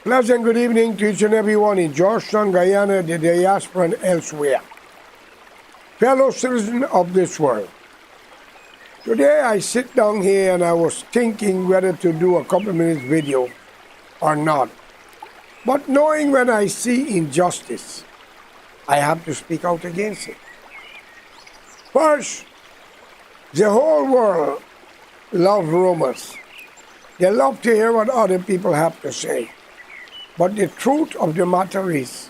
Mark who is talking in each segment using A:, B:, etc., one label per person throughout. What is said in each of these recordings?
A: Pleasant good evening to each and everyone in Georgetown, Guyana, the diaspora, and elsewhere. Fellow citizens of this world, today I sit down here and I was thinking whether to do a couple minutes video or not. But knowing when I see injustice, I have to speak out against it. First, the whole world loves rumors. They love to hear what other people have to say. But the truth of the matter is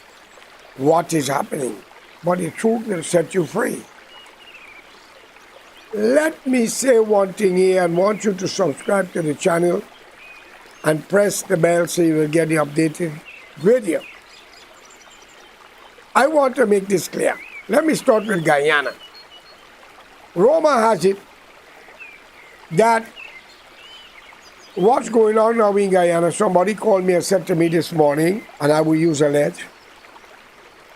A: what is happening. But the truth will set you free. Let me say one thing here and want you to subscribe to the channel and press the bell so you will get the updated video. I want to make this clear. Let me start with Guyana. Roma has it that what's going on now in Guyana, somebody called me and said to me this morning, and I will use alleged,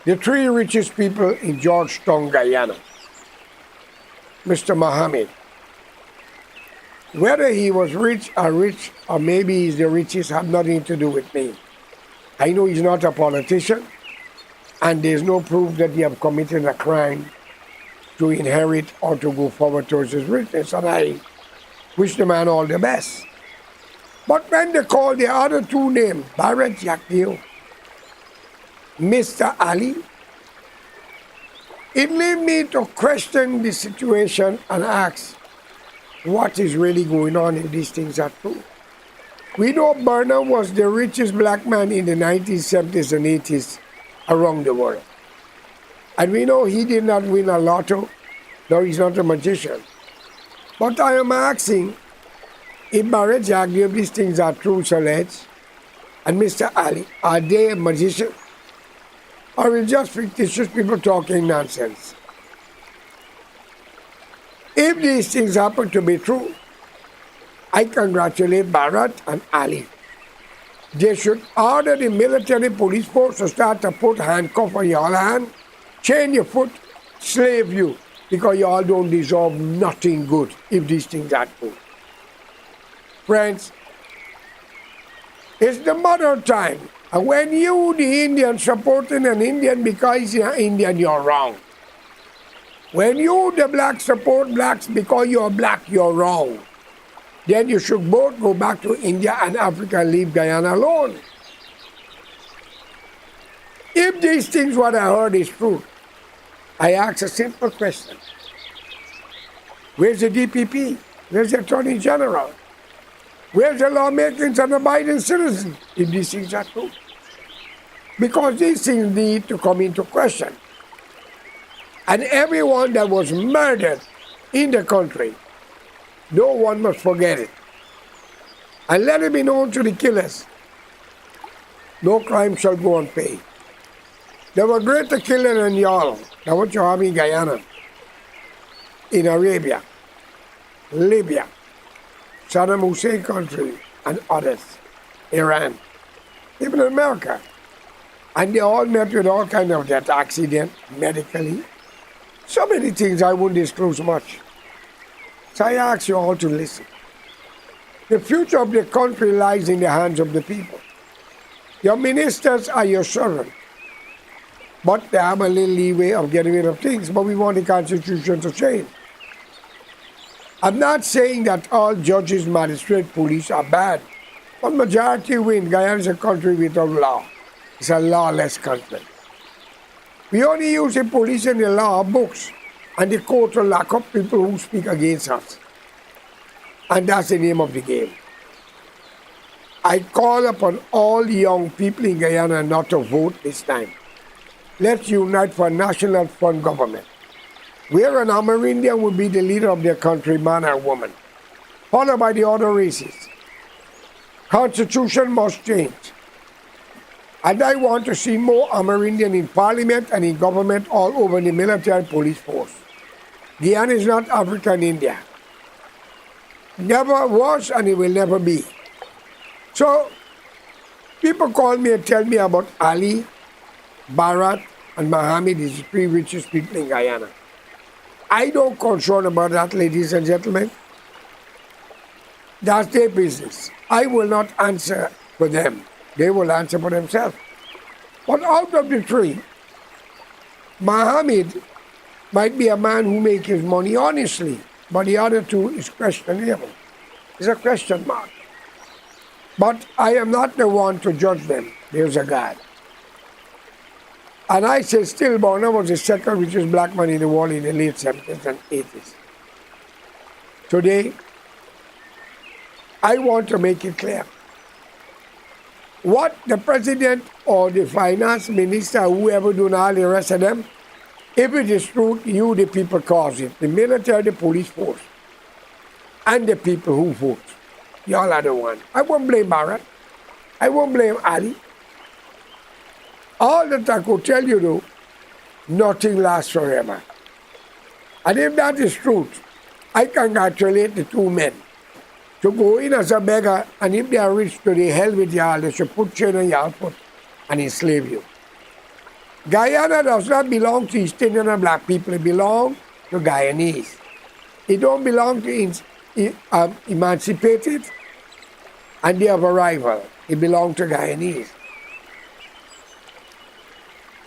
A: the three richest people in Georgetown, Guyana, Mr. Mohammed, whether he was rich or maybe he's the richest, have nothing to do with me. I know he's not a politician, and there's no proof that he have committed a crime to inherit or to go forward towards his richness, and I wish the man all the best. But when they call the other two names, Barrett Jagdeo, Mr. Ali, it led me to question the situation and ask what is really going on if these things are true. We know Burnham was the richest black man in the 1970s and 80s around the world. And we know he did not win a lotto, no, he's not a magician. But I am asking, if Barrett Jagdeo, if these things are true, alleged, and Mr. Ali, are they a magician? Or are just fictitious people talking nonsense? If these things happen to be true, I congratulate Barrett and Ali. They should order the military police force to start to put handcuffs on your hand, chain your foot, slave you, because you all don't deserve nothing good if these things are true. Friends, it's the mother time. And when you, the Indian, supporting an Indian because you're Indian, you're wrong. When you, the black, support blacks because you're black, you're wrong. Then you should both go back to India and Africa and leave Guyana alone. If these things, what I heard is true, I ask a simple question. Where's the DPP? Where's the Attorney General? Where's the lawmakers and the Biden citizens if these things are true? Because these things need to come into question. And everyone that was murdered in the country, no one must forget it. And let it be known to the killers, no crime shall go unpaid. There were greater killers than y'all, than what you have in Guyana, in Arabia, Libya, Saddam Hussein country, and others, Iran, even America. And they all met with all kinds of death, accident, medically. So many things I won't disclose much. So I ask you all to listen. The future of the country lies in the hands of the people. Your ministers are your servants. But they have a little leeway of getting rid of things, but we want the Constitution to change. I'm not saying that all judges, magistrates, police are bad, but majority win. Guyana is a country without law. It's a lawless country. We only use the police and the law books, and the court to lock up people who speak against us. And that's the name of the game. I call upon all young people in Guyana not to vote this time. Let's unite for a national front government, where an Amerindian will be the leader of their country, man or woman, followed by the other races. Constitution must change. And I want to see more Amerindian in parliament and in government all over the military police force. Guyana is not African India. Never was and it will never be. So, people call me and tell me about Ali, Barrett, and Mohammed, is the three richest people in Guyana. I don't concern about that, ladies and gentlemen. That's their business. I will not answer for them. They will answer for themselves. But out of the three, Muhammad might be a man who makes his money honestly, but the other two is questionable. It's a question mark. But I am not the one to judge them. There's a God. And I say stillborn was the second richest black man in the world in the late 70s and 80s. Today, I want to make it clear. What the president or the finance minister, whoever do all the rest of them, if it is true, you the people cause it. The military, the police force, and the people who vote. Y'all are the one. I won't blame Barrett. I won't blame Ali. All that I could tell you though, nothing lasts forever. And if that is truth, I congratulate the two men to go in as a beggar, and if they are rich to the hell with y'all, they should put chain on y'all foot and enslave you. Guyana does not belong to East Indian and black people. It belongs to Guyanese. It don't belong to emancipated and they have a rival. It belongs to Guyanese.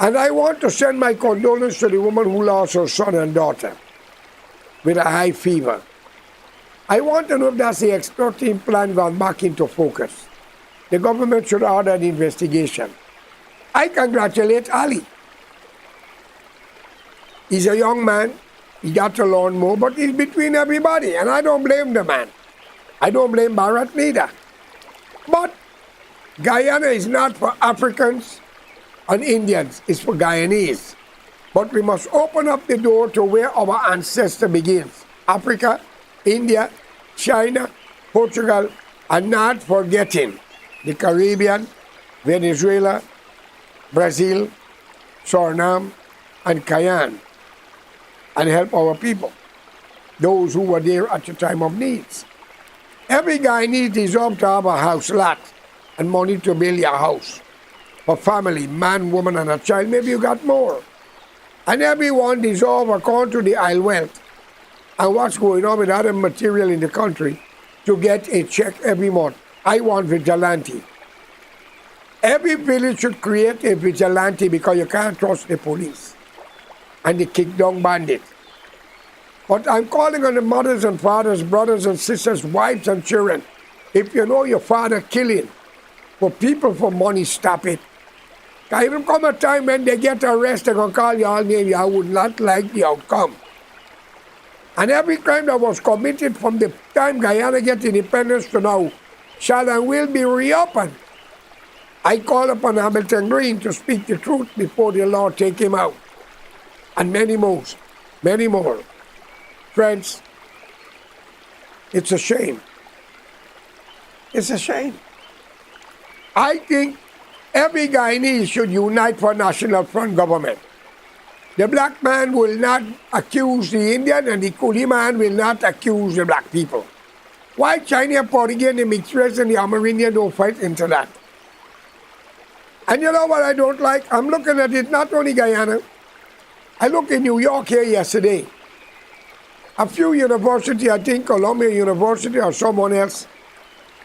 A: And I want to send my condolences to the woman who lost her son and daughter with a high fever. I want to know if that's the extorting plan gone back into focus. The government should order an investigation. I congratulate Ali. He's a young man. He got to learn more, but he's between everybody, and I don't blame the man. I don't blame Barrett neither. But Guyana is not for Africans and Indians. It's for Guyanese. But we must open up the door to where our ancestor begins. Africa, India, China, Portugal, and not forgetting the Caribbean, Venezuela, Brazil, Suriname, and Guyana, and help our people, those who were there at the time of needs. Every Guyanese deserves to have a house lot and money to build your house for family, man, woman, and a child. Maybe you got more. And everyone deserves, according to the Isle Wealth and what's going on with other material in the country, to get a check every month. I want vigilante. Every village should create a vigilante because you can't trust the police and the kick-down bandit. But I'm calling on the mothers and fathers, brothers and sisters, wives and children. If you know your father killing for people for money, stop it. There will come a time when they get arrested, they're going to call you all names. I would not like the outcome. And every crime that was committed from the time Guyana gets independence to now shall and will be reopened. I call upon Hamilton Green to speak the truth before the law take him out. And many more, many more. Friends, it's a shame. It's a shame. I think every Guyanese should unite for National Front government. The black man will not accuse the Indian, and the coolie man will not accuse the black people. Why China, Portuguese, the mixed race, and the Amerindian don't fight into that? And you know what I don't like? I'm looking at it, not only Guyana. I looked in New York here yesterday. A few universities, I think Columbia University or someone else,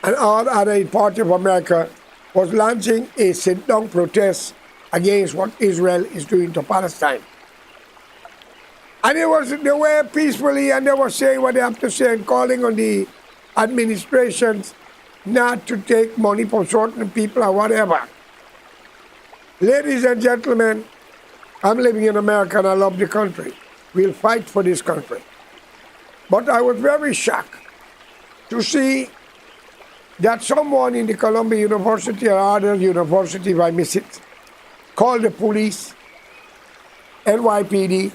A: and all other part of America, was launching a sit-down protest against what Israel is doing to Palestine. And they were peacefully, and they were saying what they have to say and calling on the administrations not to take money from certain people or whatever. Ladies and gentlemen, I'm living in America and I love the country. We'll fight for this country. But I was very shocked to see that someone in the Columbia University or other university, if I miss it, called the police, NYPD,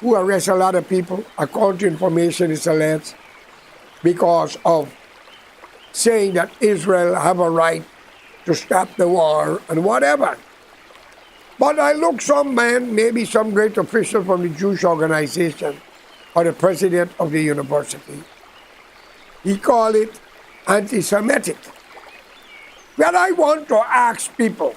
A: who arrest a lot of people, according to information is alleged, because of saying that Israel have a right to stop the war and whatever. But I look some man, maybe some great official from the Jewish organization or the president of the university, he called it anti-Semitic. Well, I want to ask people,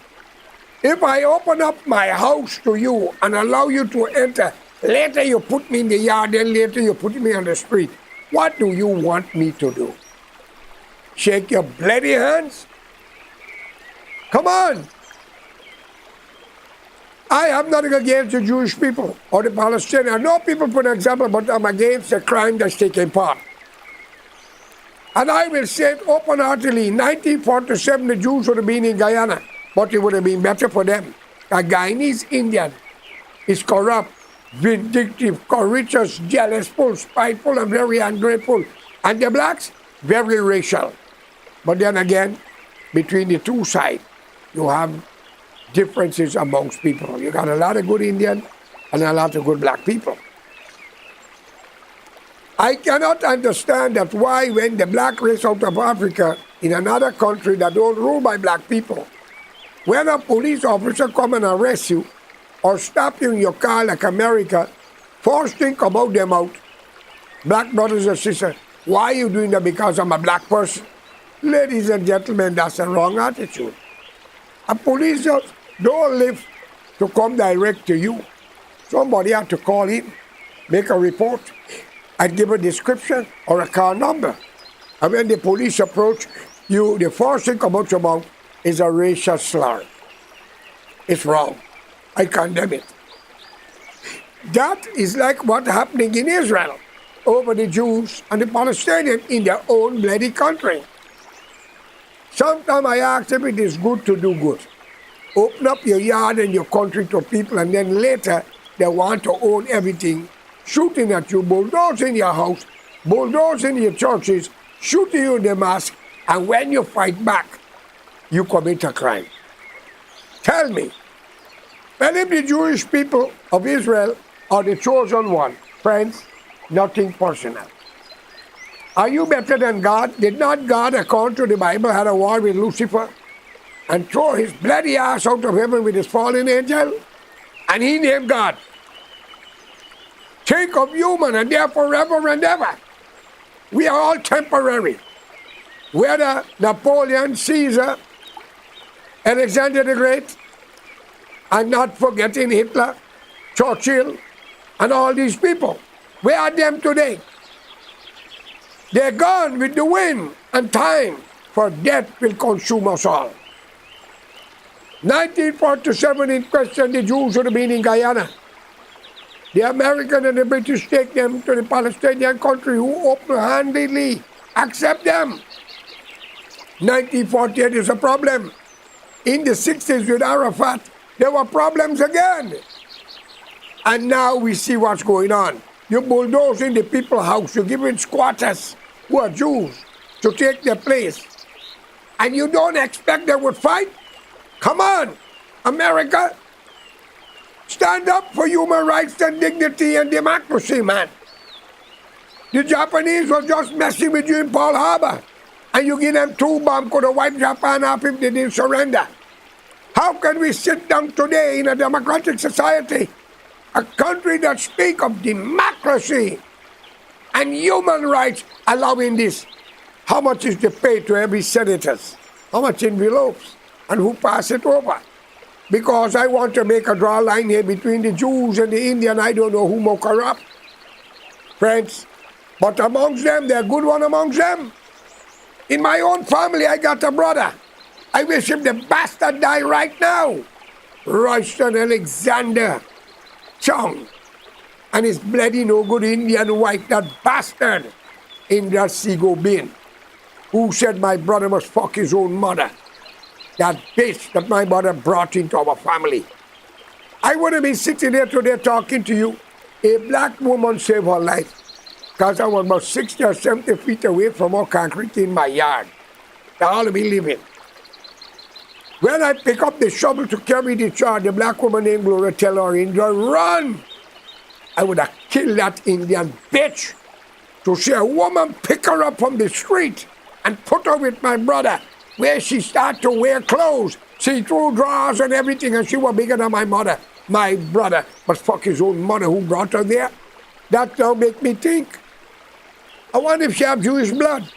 A: if I open up my house to you and allow you to enter, later you put me in the yard, then later you put me on the street, what do you want me to do? Shake your bloody hands? Come on. I have nothing against the Jewish people or the Palestinians. I know people put an example, but I'm against the crime that's taking part. And I will say it open-heartedly, 1947 the Jews would have been in Guyana, but it would have been better for them. A Guyanese Indian is corrupt, vindictive, covetous, jealousful, spiteful, and very ungrateful. And the blacks, very racial. But then again, between the two sides, you have differences amongst people. You got a lot of good Indian and a lot of good black people. I cannot understand that why when the black race out of Africa in another country that don't rule by black people, when a police officer come and arrest you or stop you in your car like America, first thing about them out, black brothers and sisters, why are you doing that? Because I'm a black person? Ladies and gentlemen, that's a wrong attitude. A police don't live to come direct to you. Somebody have to call in, make a report, and give a description or a car number. And when the police approach you, the first thing come out your mouth is a racial slur. It's wrong. I condemn it. That is like what's happening in Israel over the Jews and the Palestinians in their own bloody country. Sometimes I ask them it is good to do good. Open up your yard and your country to people, and then later they want to own everything, shooting at you, bulldozing your house, bulldozing your churches, shooting you in the mosque, and when you fight back, you commit a crime. Tell me, well, if the Jewish people of Israel are the chosen one, friends, nothing personal. Are you better than God? Did not God, according to the Bible, had a war with Lucifer and throw his bloody ass out of heaven with his fallen angel? And he named God. Think of human and they're forever and ever. We are all temporary. Whether Napoleon, Caesar, Alexander the Great, and not forgetting Hitler, Churchill, and all these people. Where are them today? They're gone with the wind and time, for death will consume us all. 1947 in question, the Jews would have been in Guyana. The American and the British take them to the Palestinian country who open-handedly accept them. 1948 is a problem. In the 60s with Arafat, there were problems again. And now we see what's going on. You bulldoze in the people's house, you give in squatters who are Jews to take their place. And you don't expect they would fight? Come on, America. Stand up for human rights and dignity and democracy, man. The Japanese were just messing with you in Pearl Harbor. And you give them 2 bombs, could have wiped Japan off if they didn't surrender. How can we sit down today in a democratic society, a country that speaks of democracy and human rights, allowing this? How much is the pay to every senator? How much envelopes? And who pass it over? Because I want to make a draw line here between the Jews and the Indian. I don't know who more corrupt. Friends, but amongst them, they're good one amongst them. In my own family, I got a brother. I wish him the bastard die right now. Royston Alexander Chung and his bloody no good Indian wife, that bastard in that Seago bin, who said my brother must fuck his own mother. That bitch that my mother brought into our family. I wouldn't be sitting here today talking to you. A black woman saved her life because I was about 60 or 70 feet away from her concrete in my yard. They all be living. When I pick up the shovel to carry the charge, the black woman named Gloria tell her Indian, run! I would have killed that Indian bitch to see a woman pick her up from the street and put her with my brother, where she started to wear clothes, see-through drawers and everything, and she was bigger than my mother. My brother must fuck his own mother who brought her there. That now make me think. I wonder if she have Jewish blood,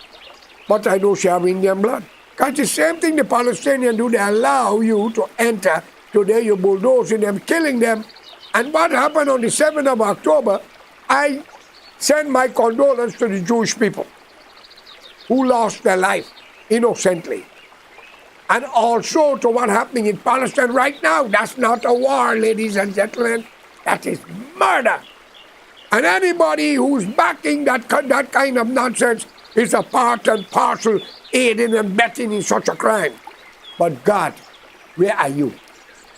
A: but I know she have Indian blood. Because the same thing the Palestinians do, they allow you to enter. Today you're bulldozing them, killing them. And what happened on the 7th of October, I send my condolence to the Jewish people who lost their life innocently. and also to what's happening in Palestine right now. That's not a war, ladies and gentlemen. That is murder. And anybody who's backing that kind of nonsense is a part and parcel aiding and abetting in such a crime. But God, where are you?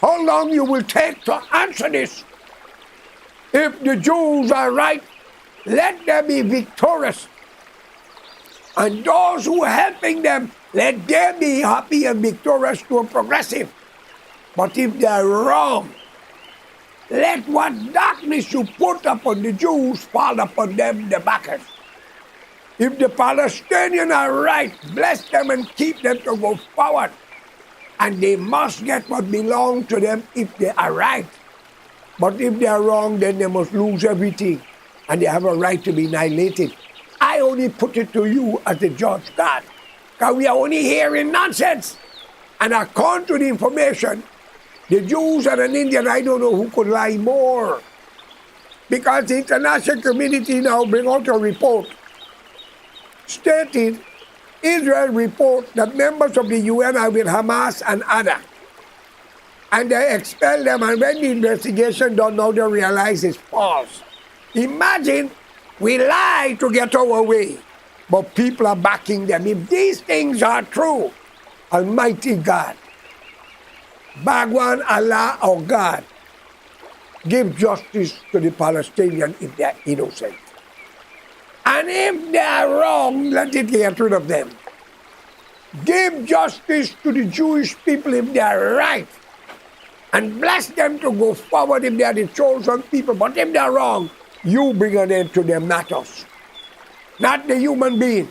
A: How long you will take to answer this? If the Jews are right, let them be victorious. And those who are helping them, let them be happy and victorious to a progressive. But if they are wrong, let what darkness you put upon the Jews fall upon them, the backers. If the Palestinians are right, bless them and keep them to go forward. And they must get what belongs to them if they are right. But if they are wrong, then they must lose everything. And they have a right to be annihilated. I only put it to you as the judge, God. Because we are only hearing nonsense. And according to the information, the Jews and an Indian, I don't know who could lie more. Because the international community now bring out a report stating Israel report that members of the UN are with Hamas and others. And they expel them, and when the investigation done, now they realize it's false. Imagine we lie to get our way, but people are backing them. If these things are true, Almighty God, Bhagwan Allah or God, give justice to the Palestinians if they are innocent. And if they are wrong, let it get rid of them. Give justice to the Jewish people if they are right. And bless them to go forward if they are the chosen people. But if they are wrong, you bring an end to them, not us. Not the human being.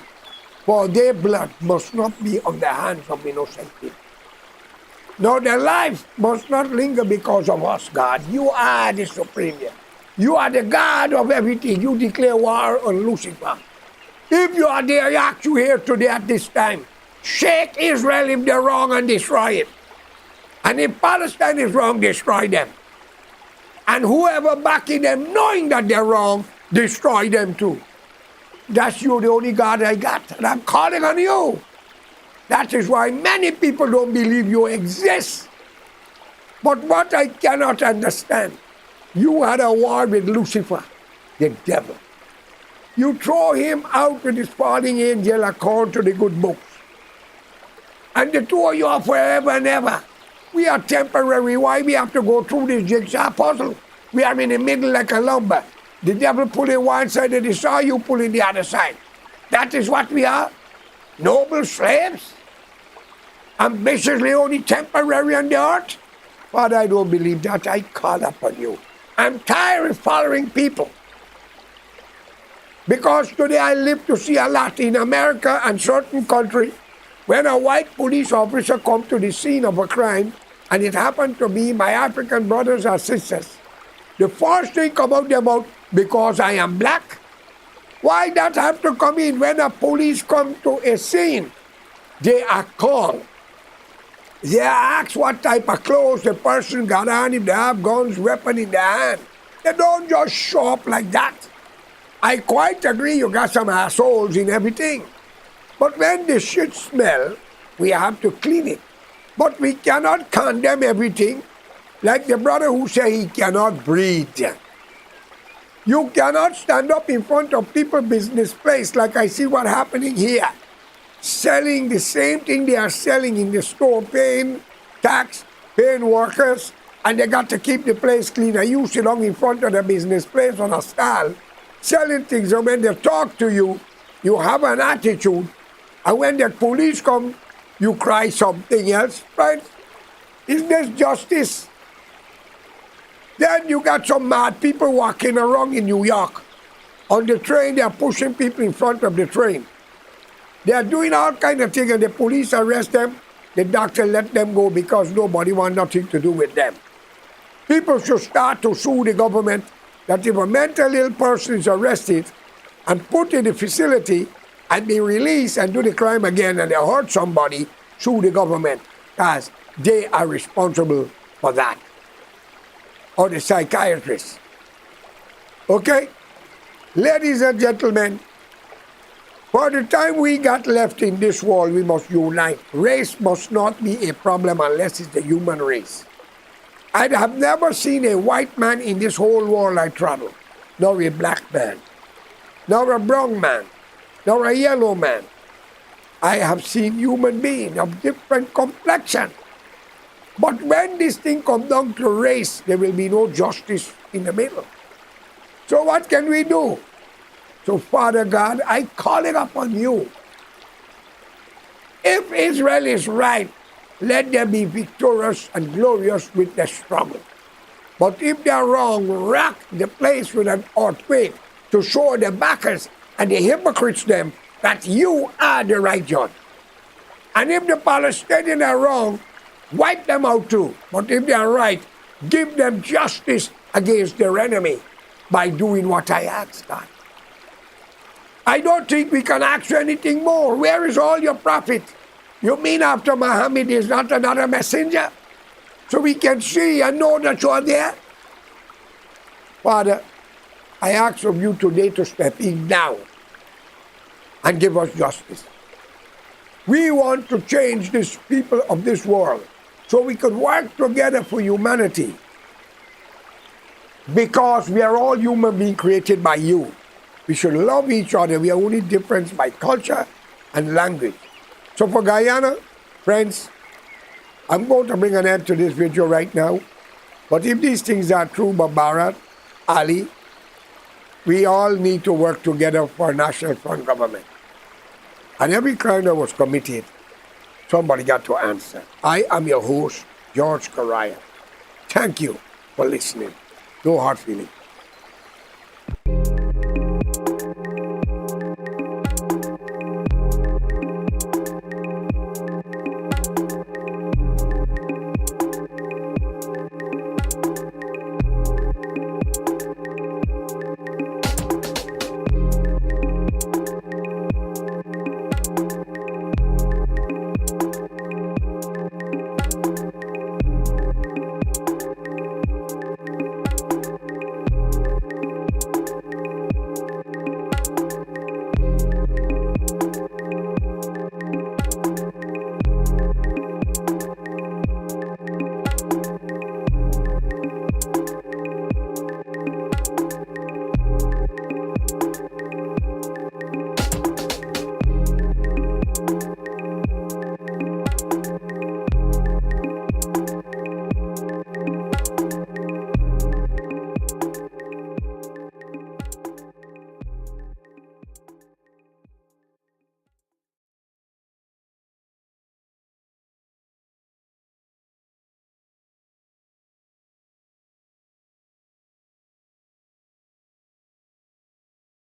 A: For their blood must not be on the hands of innocent people. No, their life must not linger because of us, God. You are the supreme. You are the God of everything. You declare war on Lucifer. If you are there, I ask you here today at this time, shake Israel if they're wrong and destroy it. And if Palestine is wrong, destroy them. And whoever backing them, knowing that they're wrong, destroy them too. That's you, the only God I got. And I'm calling on you. That is why many people don't believe you exist. But what I cannot understand, you had a war with Lucifer, the devil. You throw him out with his falling angel according to the good books. And the two of you are forever and ever. We are temporary. Why we have to go through this jigsaw puzzle? We are in the middle like a lumber. The devil pulling one side of the saw, you pulling the other side. That is what we are. Noble slaves. Ambitiously only temporary on the earth. But I don't believe that. I call upon you. I'm tired of following people. Because today I live to see a lot in America and certain countries. When a white police officer comes to the scene of a crime, and it happened to be my African brothers or sisters, the first thing come out their mouth, because I am black. Why that have to come in? When a police come to a scene, they are called. They are asked what type of clothes the person got on, if they have guns, weapon in their hand. They don't just show up like that. I quite agree you got some assholes in everything. But when the shit smell, we have to clean it. But we cannot condemn everything. Like the brother who say he cannot breathe. You cannot stand up in front of people's business place like I see what happening here. Selling the same thing they are selling in the store, paying tax, paying workers, and they got to keep the place clean. And you sit down in front of the business place on a stall, selling things, and when they talk to you, you have an attitude. And when the police come, you cry something else, right? Is this justice? Then you got some mad people walking around in New York. On the train, they are pushing people in front of the train. They are doing all kinds of things, and the police arrest them. The doctor let them go because nobody wants nothing to do with them. People should start to sue the government that if a mentally ill person is arrested and put in a facility, and be released and do the crime again and they hurt somebody, sue the government because they are responsible for that. Or the psychiatrist. Okay? Ladies and gentlemen, For the time we got left in this world, we must unite. Race must not be a problem unless it's the human race. I have never seen a white man in this whole world I travel, nor a black man, nor a brown man, nor a yellow man. I have seen human beings of different complexion. But when this thing comes down to race, there will be no justice in the middle. So what can we do? So Father God, I call it upon you. If Israel is right, let them be victorious and glorious with the struggle. But if they are wrong, rock the place with an earthquake to show the backers and the hypocrites them that you are the right judge. And if the Palestinians are wrong, wipe them out too. But if they are right, give them justice against their enemy by doing what I ask, God. I don't think we can ask you anything more. Where is all your prophet? You mean after Muhammad is not another messenger? So we can see and know that you are there? Father, I ask of you today to step in now and give us justice. We want to change these people of this world so we can work together for humanity. Because we are all human beings created by you. We should love each other. We are only different by culture and language. So for Guyana, friends, I'm going to bring an end to this video right now. But if these things are true about Bharat, Ali, we all need to work together for a national front government. And every crime that was committed, somebody got to answer. I am your host, George Correa. Thank you for listening. No hard feelings.